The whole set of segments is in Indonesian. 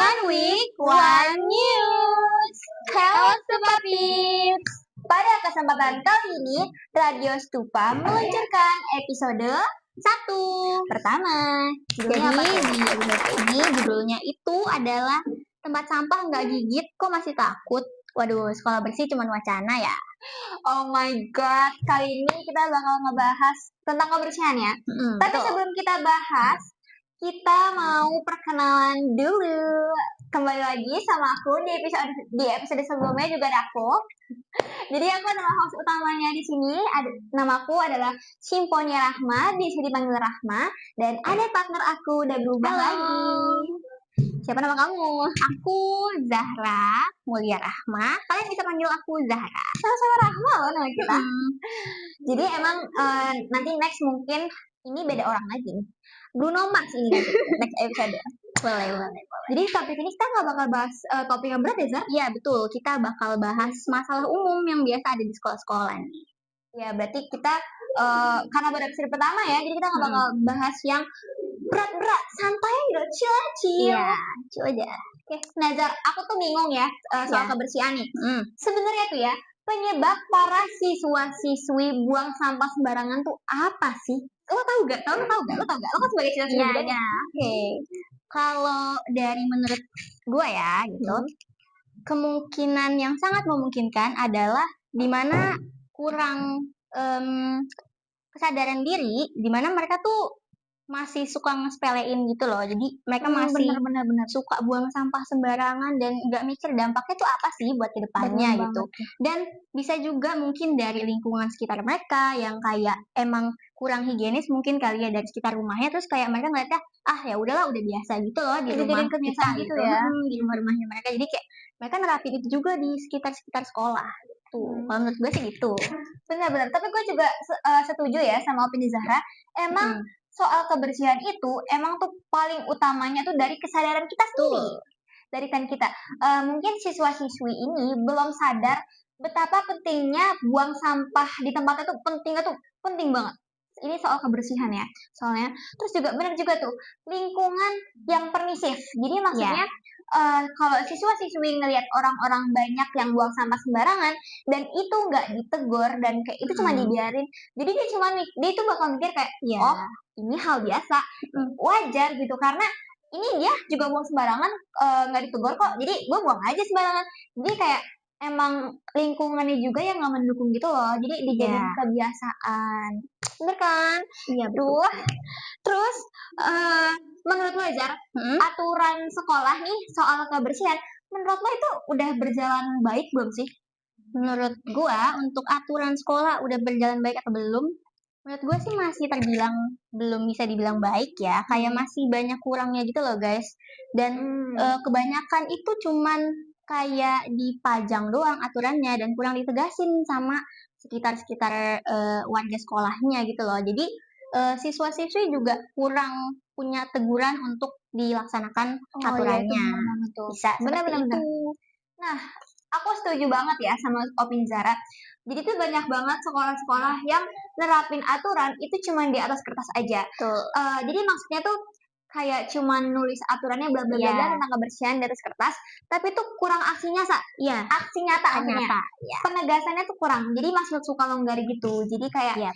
One week, one news. Halo Stupa Pips. Pada kesempatan kali ini, Radio Stupa meluncurkan episode 1 pertama. Jadi di episode ini judulnya itu adalah tempat sampah nggak gigit kok masih takut. Waduh, sekolah bersih cuma wacana ya. Oh my god, kali ini kita bakal ngebahas tentang kebersihan ya. Tapi betul. sebelum kita bahas, kita mau perkenalan dulu. Kembali lagi sama aku di episode sebelumnya juga ada aku. Jadi aku adalah host utamanya di sini. Namaku adalah Simponia Rahma, bisa dipanggil Rahma, dan ada partner aku udah berubah lagi. Siapa nama kamu? Aku Zahra Mulia Rahma. Kalian bisa panggil aku Zahra. Sama-sama Rahma loh nama kita. Jadi emang nanti next mungkin ini beda orang lagi. Bruno Mars ini nanti next episode. Boleh. Jadi topik ini kita nggak bakal bahas topik yang berat ya, Zar? Iya betul, kita bakal bahas masalah umum yang biasa ada di sekolah-sekolah nih. Ya berarti kita karena baru episode pertama ya, jadi kita nggak bakal bahas yang berat-berat, santai gitu, chill. Iya, chill aja. Oke, nah Zar, aku tuh bingung ya soal kebersihan nih. Sebenarnya tuh ya, penyebab para siswa-siswi buang sampah sembarangan tuh apa sih? Lo tau gak? Lo kan sebagai siswa muda nih. Oke. Kalau dari menurut gue ya gitu, kemungkinan yang sangat memungkinkan adalah dimana kurang kesadaran diri, dimana mereka tuh masih suka ngesepelein gitu loh. Jadi mereka masih bener. suka buang sampah sembarangan dan nggak mikir dampaknya tuh apa sih buat kedepannya gitu. Dan bisa juga mungkin dari lingkungan sekitar mereka yang kayak emang kurang higienis mungkin kali ya dari sekitar rumahnya, terus kayak mereka ngeliatnya ya udahlah udah biasa gitu loh di rumah kita gitu ya, di rumah-rumahnya mereka. Jadi kayak mereka nerapin itu juga di sekitar sekolah. Tuh, kalau menurut gue sih gitu. Benar. Tapi gue juga setuju ya sama opini Zahra. Emang soal kebersihan itu emang tuh paling utamanya tuh dari kesadaran kita sendiri. Dari kan kita. Mungkin siswa-siswi ini belum sadar betapa pentingnya buang sampah di tempatnya tuh penting banget. Ini soal kebersihan ya, soalnya. Terus juga benar juga tuh lingkungan yang permisif. Jadi maksudnya kalau siswa-siswi ngelihat orang-orang banyak yang buang sampah sembarangan dan itu nggak ditegur dan kayak itu cuma dibiarin, jadi dia tuh bakal mikir kayak oh ini hal biasa, wajar gitu, karena ini dia juga buang sembarangan nggak ditegur kok, jadi gue buang aja sembarangan. Jadi kayak emang lingkungannya juga yang nggak mendukung gitu loh, jadi dijadiin kebiasaan. Bener kan? Iya betul. Terus menurut lo Jar, aturan sekolah nih soal kebersihan, menurut lo itu udah berjalan baik belum sih? Menurut gua untuk aturan sekolah udah berjalan baik atau belum? Menurut gue sih masih terbilang belum bisa dibilang baik ya, kayak masih banyak kurangnya gitu loh guys. Dan kebanyakan itu cuman kayak dipajang doang aturannya dan kurang ditegasin sama sekitar warga sekolahnya gitu loh. Jadi siswa-siswi juga kurang punya teguran untuk dilaksanakan aturannya. Bisa seperti itu. Nah, aku setuju banget ya sama opini Zara. Jadi tuh banyak banget sekolah-sekolah yang nerapin aturan itu cuma di atas kertas aja. Jadi maksudnya tuh kayak cuma nulis aturannya bla bla bla tentang kebersihan di atas kertas, tapi tuh kurang aksi nyata. Aksi nyata. Penegasannya tuh kurang. Jadi maksud suka longgar gitu. Jadi kayak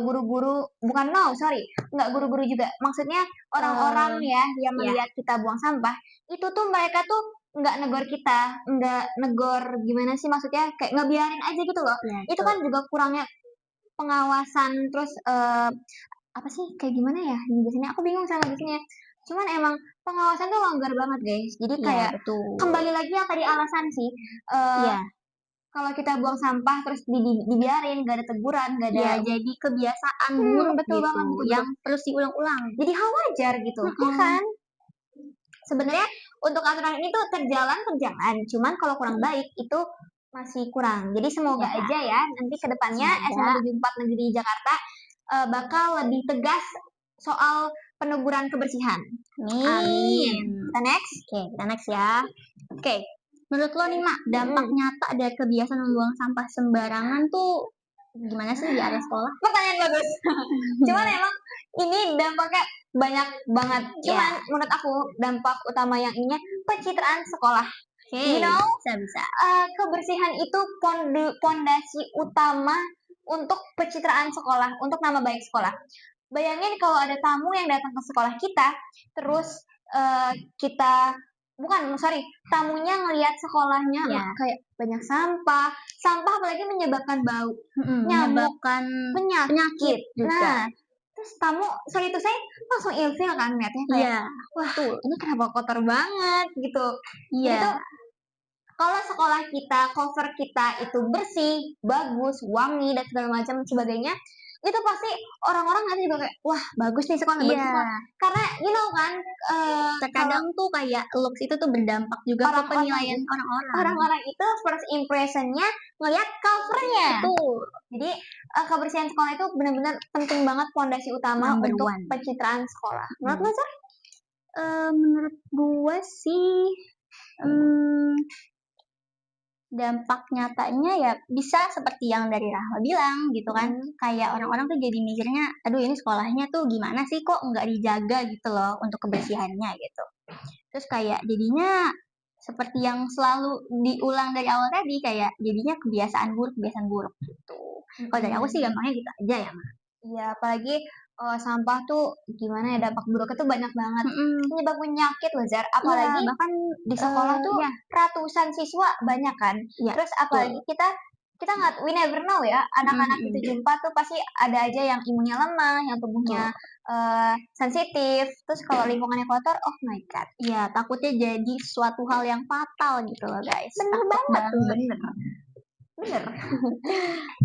guru-guru nggak guru-guru juga. Maksudnya orang-orang ya yang melihat kita buang sampah, itu tuh mereka tuh nggak negor kita, nggak negor gimana sih, maksudnya kayak ngebiarin aja gitu loh. Itu kan juga kurangnya pengawasan. Terus apa sih kayak gimana ya biasanya, aku bingung sama biasanya. Cuman emang pengawasan tuh longgar banget guys. Jadi kayak kembali lagi yang tadi alasan sih, kalau kita buang sampah terus dibiarin, gak ada teguran, gak ada, jadi kebiasaan buruk betul gitu, banget, yang terus diulang-ulang. Jadi hal wajar gitu, ya kan? Sebenarnya untuk aturan ini tuh terjalan, cuman kalau kurang baik itu masih kurang. Jadi semoga aja ya nanti kedepannya SMA 74 Negeri Jakarta bakal lebih tegas soal peneguran kebersihan. Amin. Kita next ya. Oke. Menurut lo nih Mak, dampak nyata dari kebiasaan membuang sampah sembarangan tuh gimana sih di area sekolah? Pertanyaan bagus. Cuman emang ini dampaknya banyak banget. Cuman menurut aku dampak utama yang ininya pencitraan sekolah. You know, bisa. Kebersihan itu pondasi utama untuk pencitraan sekolah, untuk nama baik sekolah. Bayangin kalau ada tamu yang datang ke sekolah kita, terus tamunya ngelihat sekolahnya kayak banyak sampah apalagi menyebabkan bau, nyamuk, menyebabkan penyakit juga. Nah, terus tamu itu saya langsung ilfil kan lihatnya kayak wah ini kenapa kotor banget gitu. Jadi tuh kalau sekolah kita, cover kita itu bersih, bagus, wangi dan segala macam sebagainya, itu pasti orang-orang nanti juga kayak wah bagus nih sekolah, bagus sekolah. Karena you know kan terkadang tuh kayak looks itu tuh berdampak juga ke penilaian orang-orang. Orang-orang itu first impressionnya ngelihat covernya. Jadi kebersihan sekolah itu benar-benar penting banget, pondasi utama untuk pencitraan sekolah. Menurut lo, Sar? Menurut gue sih dampak nyatanya ya bisa seperti yang dari Rahma bilang gitu kan. Kayak orang-orang tuh jadi mikirnya, aduh ini sekolahnya tuh gimana sih kok nggak dijaga gitu loh untuk kebersihannya gitu. Terus kayak jadinya seperti yang selalu diulang dari awal tadi, kayak jadinya kebiasaan buruk gitu. Kalau dari aku sih gampangnya gitu aja ya, Ma. Iya, apalagi sampah tuh gimana ya, dampak buruknya tuh banyak banget. Penyebab penyakit loh, Zar. Apalagi bahkan di sekolah tuh ratusan siswa banyak kan. Terus apalagi kita nggak, we never know ya, anak-anak itu jumpa tuh pasti ada aja yang imunnya lemah, yang tubuhnya sensitif. Terus kalau lingkungannya kotor, oh my god. Iya, takutnya jadi suatu hal yang fatal gitu loh, guys. Bener banget tuh, bener.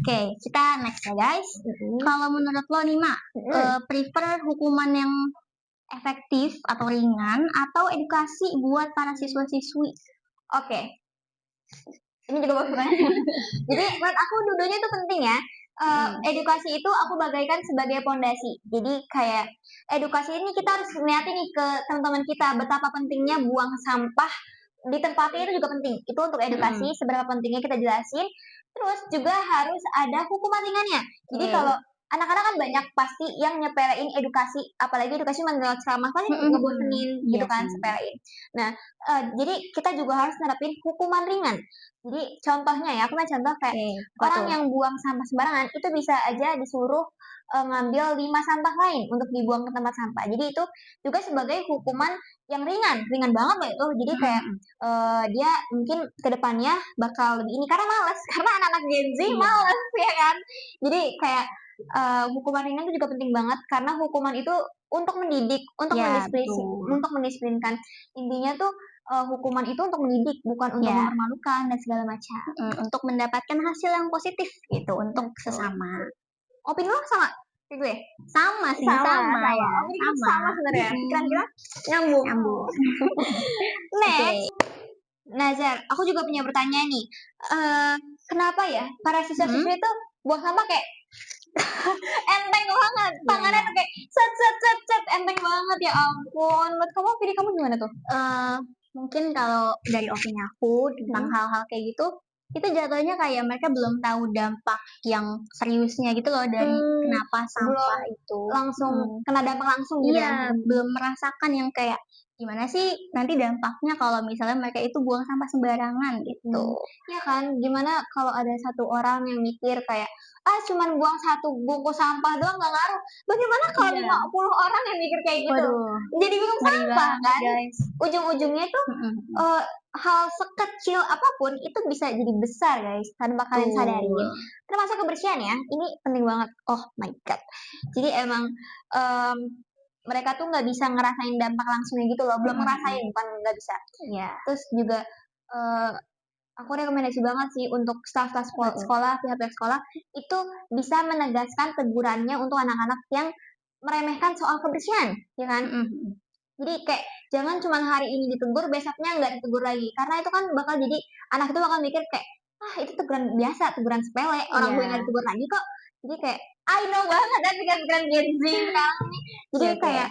Oke, kita next ya, guys. Kalau menurut lo nih, Ma, prefer hukuman yang efektif atau ringan atau edukasi buat para siswa-siswi? Oke. Ini juga bagus banget. Jadi menurut aku dua-duanya itu penting ya. Edukasi itu aku bagaikan sebagai pondasi. Jadi kayak edukasi ini kita harus melihat nih ke teman-teman kita betapa pentingnya buang sampah di tempatnya itu juga penting. Itu untuk edukasi, seberapa pentingnya kita jelasin. Terus juga harus ada hukuman ringannya. Jadi kalau anak-anak kan banyak pasti yang nyepelein edukasi, apalagi edukasi menurut ceramah kan ngebosenin gitu kan, sepelein. Nah, jadi kita juga harus nerapin hukuman ringan. Jadi contohnya ya, aku mau contoh kayak orang yang buang sampah sembarangan itu bisa aja disuruh ngambil 5 sampah lain untuk dibuang ke tempat sampah. Jadi itu juga sebagai hukuman yang ringan banget loh itu. Jadi kayak dia mungkin kedepannya bakal lebih ini karena males, karena anak-anak Gen Z males ya kan. Jadi kayak hukuman ringan itu juga penting banget karena hukuman itu untuk mendidik, untuk mendisiplinkan. Intinya tuh hukuman itu untuk mendidik, bukan untuk mempermalukan dan segala macam. Untuk mendapatkan hasil yang positif gitu untuk sesama. Opini lo sama gue? Sama sih, sama ya. Opini kita sama sebenarnya. Pikiran kita nyambung. Next. Nazar, aku juga punya pertanyaan nih. Kenapa ya para siswa-siswi itu buang sampah kayak enteng banget, tangannya tuh kayak set enteng banget, ya ampun. Menurut kamu, opini kamu gimana tuh? Mungkin kalau dari opini aku tentang hal-hal kayak gitu, itu jatuhnya kayak mereka belum tahu dampak yang seriusnya gitu loh dari kenapa sampah itu langsung kena dampak langsung gitu. Iya, belum merasakan yang kayak gimana sih nanti dampaknya kalau misalnya mereka itu buang sampah sembarangan gitu. Ya kan, gimana kalau ada satu orang yang mikir kayak cuman buang 1 bungkus sampah doang nggak ngaruh. Bagaimana kalau 50 orang yang mikir kayak gitu? Jadi bingung sampah kan? Guys. Ujung-ujungnya tuh hal sekecil apapun itu bisa jadi besar, guys, tanpa kalian sadari. Termasuk kebersihan ya, ini penting banget. Oh my god. Jadi emang mereka tuh nggak bisa ngerasain dampak langsungnya gitu loh, belum ngerasain, bukan nggak bisa. Terus juga aku rekomendasi banget sih untuk staf-staf sekolah, pihak-pihak sekolah itu bisa menegaskan tegurannya untuk anak-anak yang meremehkan soal kebersihan, ya kan? Jadi kayak jangan cuma hari ini ditegur, besoknya nggak ditegur lagi, karena itu kan bakal jadi anak itu bakal mikir kayak itu teguran biasa, teguran sepele, orang gue nggak ditegur lagi kok. Jadi kayak I know banget dan pikiran Gen Z sekarang nih. Jadi kayak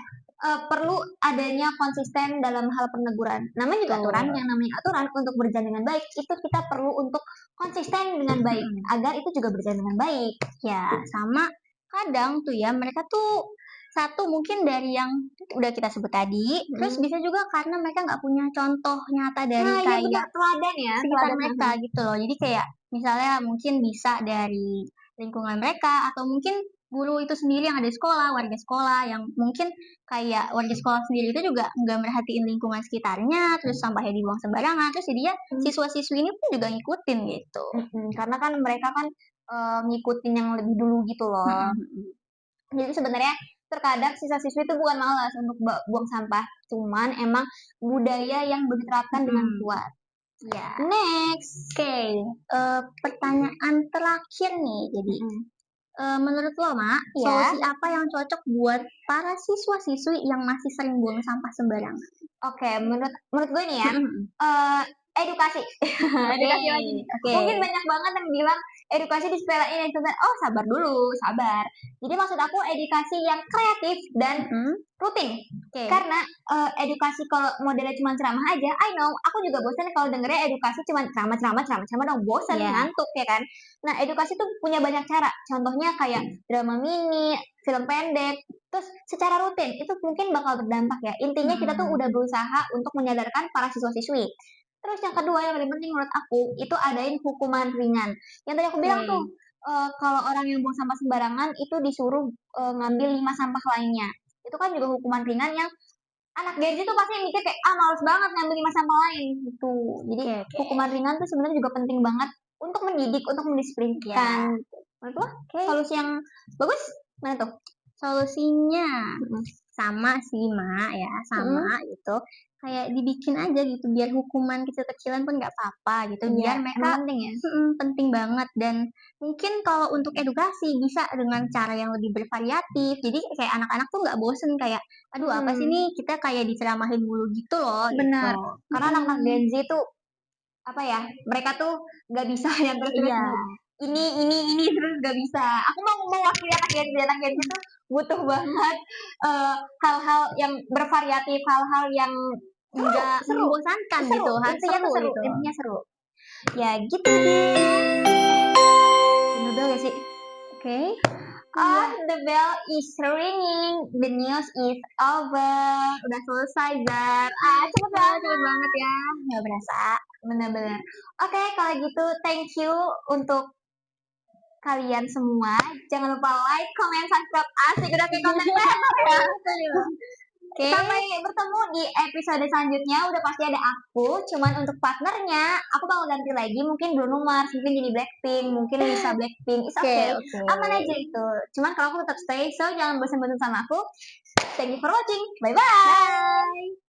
perlu adanya konsisten dalam hal peneguran. Namanya juga aturan, yang namanya aturan untuk berjalan dengan baik itu kita perlu untuk konsisten dengan baik agar itu juga berjalan dengan baik. Ya, sama kadang tuh ya mereka tuh Satu mungkin dari yang udah kita sebut tadi, terus bisa juga karena mereka nggak punya contoh nyata dari Nah, iya benar, kayak teladan ya, sekitar teladan. mereka gitu loh. Jadi kayak misalnya mungkin bisa dari lingkungan mereka atau mungkin guru itu sendiri yang ada di sekolah, warga sekolah yang mungkin kayak warga sekolah sendiri itu juga nggak merhatiin lingkungan sekitarnya, terus sampahnya dibuang sembarangan, terus jadinya siswa-siswi ini pun juga ngikutin gitu. Karena kan mereka kan ngikutin yang lebih dulu gitu loh. Jadi sebenarnya terkadang siswa-siswi itu bukan malas untuk buang sampah, cuman emang budaya yang diterapkan dengan kuat. Ya. Next, pertanyaan terakhir nih. Jadi, menurut lo, Mak, Ya. solusi apa yang cocok buat para siswa-siswi yang masih sering buang sampah sembarangan? Oke, menurut gue nih ya, edukasi. Edukasi lagi nih. Mungkin banyak banget yang bilang edukasi disepelein, oh sabar dulu, sabar. Jadi maksud aku edukasi yang kreatif dan rutin. Karena edukasi kalau modelnya cuma ceramah aja, I know, aku juga bosan kalau dengernya edukasi cuma ceramah dong, bosan, ngantuk ya kan. Nah, edukasi tuh punya banyak cara. Contohnya kayak drama mini, film pendek, terus secara rutin itu mungkin bakal berdampak ya. Intinya kita tuh udah berusaha untuk menyadarkan para siswa-siswi. Terus yang kedua yang paling penting menurut aku itu adain hukuman ringan. Yang tadi aku bilang tuh kalau orang yang buang sampah sembarangan itu disuruh ngambil 5 sampah lainnya. Itu kan juga hukuman ringan yang anak Gen Z tuh pasti mikir kayak males banget ngambil 5 sampah lain gitu. Jadi hukuman ringan tuh sebenarnya juga penting banget untuk mendidik, untuk mendisiplinkan. Menurut lo solusi yang bagus mana tuh? Solusinya sama sih, Mak, ya, sama gitu. Kayak dibikin aja gitu biar hukuman kecil-kecilan pun nggak apa-apa gitu. Biar mereka penting ya. penting banget dan mungkin kalau untuk edukasi bisa dengan cara yang lebih bervariatif. Jadi kayak anak-anak tuh nggak bosen kayak, aduh apa sih nih kita kayak diceramahin mulu gitu loh. Benar. Gitu. Karena anak-anak Gen Z tuh apa ya? Mereka tuh nggak bisa yang terus-terus ini terus nggak bisa. Aku mau mewakili anak Gen Z. Anak Gen Z tuh butuh banget hal-hal yang bervariatif, hal-hal yang nggak membosankan gitu, harus intinya tuh seru, gitu. intinya seru. Ya gitu deh. Bener gak sih? Oke. The bell is ringing, the news is over. Udah selesai, Zar. Cepet banget ya. Gak berasa. Bener-bener. Oke, kalau gitu thank you untuk kalian semua. Jangan lupa like, comment, subscribe. Asik udah kayak konten kreator ya. Sampai bertemu di episode selanjutnya. Udah pasti ada aku. Cuman untuk partnernya, aku bakal ganti lagi. Mungkin Bruno Mars, mungkin jadi Blackpink, mungkin Lisa Blackpink. It's okay. Aman aja itu. Cuman kalau aku tetap stay, so jangan bosan-bosan sama aku. Thank you for watching. Bye-bye.